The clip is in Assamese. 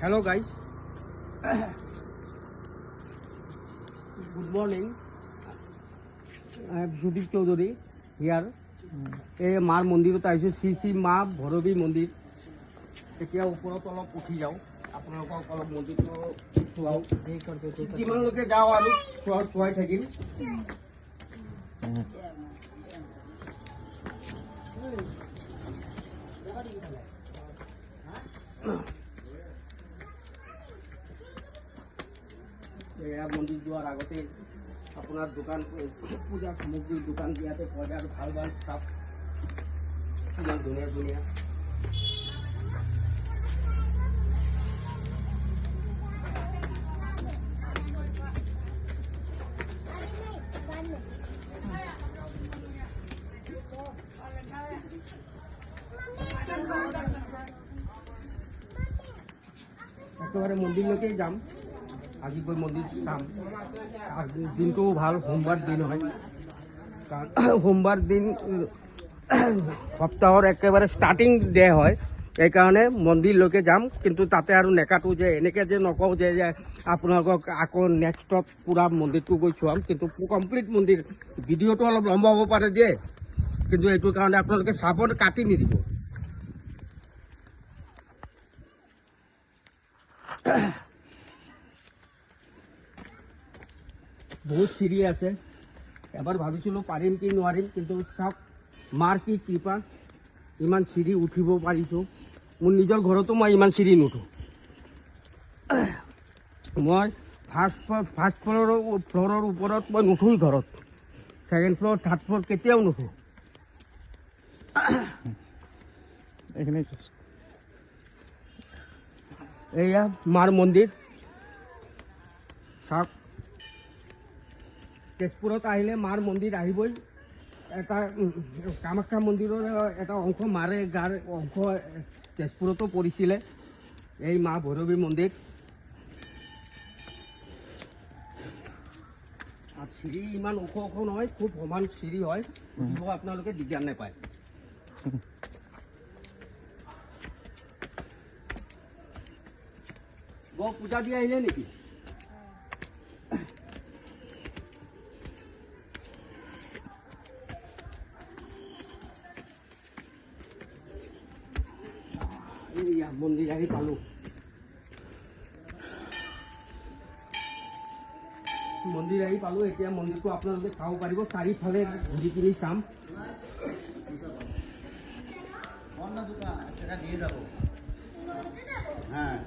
Hello guys, good morning. I am Judith Chaudhary here. এই মাৰ মন্দিৰত আহিছোঁ, শ্ৰী মা ভৈৰৱী মন্দিৰ। এতিয়া ওপৰত অলপ উঠি যাওঁ, আপোনালোকক অলপ মন্দিৰটো চোৱাওঁ। কিমানলৈকে যাওঁ আৰু চোৱাই থাকিম। এয়া মন্দিৰ যোৱাৰ আগতে আপোনাৰ দোকান পূজা সামগ্ৰীৰ দোকান ইয়াতে পোৱা যায় আৰু ভাল ভাল চাপ কিমান ধুনীয়া ধুনীয়া। একেবাৰে মন্দিৰলৈকে যাম, আজি গৈ মন্দিৰ চাম। দিনটো ভাল, সোমবাৰ দিন হয়, কাৰণ সোমবাৰ দিন সপ্তাহৰ একেবাৰে ষ্টাৰ্টিং ডে হয়। সেইকাৰণে মন্দিৰলৈকে যাম, কিন্তু তাতে আৰু নেকাটো যে এনেকৈ যে নকওঁ যে আপোনালোকক আকৌ নেক্সটত পূৰা মন্দিৰটো গৈ চোৱাম, কিন্তু কমপ্লিট মন্দিৰ ভিডিঅ'টো অলপ লম্বা হ'ব পাৰে যে, কিন্তু এইটোৰ কাৰণে আপোনালোকে চাব, কাটি নিদিব। বহুত চিৰি আছে, এবাৰ ভাবিছিলোঁ পাৰিম কি নোৱাৰিম, কিন্তু চাওক মাৰ কি কৃপা, ইমান চিৰি উঠিব পাৰিছোঁ। মোৰ নিজৰ ঘৰতো মই ইমান চিৰি নুঠোঁ। মই ফাৰ্ষ্ট ফ্ল'ৰৰ ওপৰত মই নুঠোঁ, ঘৰত ছেকেণ্ড ফ্ল'ৰ থাৰ্ড ফ্ল'ৰ কেতিয়াও নুঠোঁ। এয়া মাৰ মন্দিৰ চাওক। তেজপুৰত আহিলে মাৰ মন্দিৰ আহিবই। এটা কামাখ্যা মন্দিৰৰ এটা অংশ, মাৰে গাৰ অংশ তেজপুৰতো পৰিছিলে। এই মা ভৈৰৱী মন্দিৰ। আৰু চিৰি ইমান ওখ ওখ নহয়, খুব সমান চিৰি হয়, উঠিব আপোনালোকে দিগদাৰ নাপায়। পূজা দি আহিলে নেকি? মন্দিৰ আহি পালোঁ। মন্দিৰ আহি পালোঁ, এতিয়া মন্দিৰটো আপোনালোকে চাব পাৰিব। চাৰিওফালে ঘূৰি কিনি চাম। হ্যাঁ